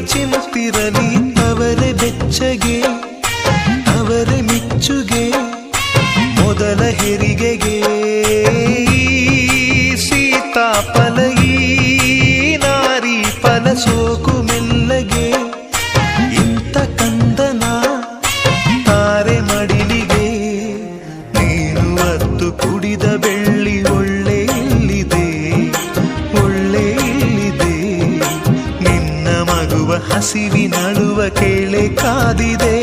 ಚಿಮ್ಮುತ್ತಿರಲಿ ಅವರೇ ಬೆಚ್ಚಗೆ ಅವರೇ ಮಿಚ್ಚುಗೆ ಮೊದಲ ಹೆರಿಗೆಗೆ ಸೀತಾಫಲ ಈ ನಾರಿ ಫಲ ಸೋಕು ಮೆಲ್ಲಗೆ ಇಂಥ ಕಂದನ ತಾರೆ ಮಡಿಲಿಗೆ ನೀನು ಅತ್ತು ಕುಡಿದ ಬೆಳ್ಳಿ ಒಳ್ಳೆ ಇಲ್ಲಿದೆ ಒಳ್ಳೆ ಇಲ್ಲಿದೆ ನಿನ್ನ ಮಗುವ ಹಸಿವಿನಳುವ ಕೇಳೆ ಕಾದಿದೆ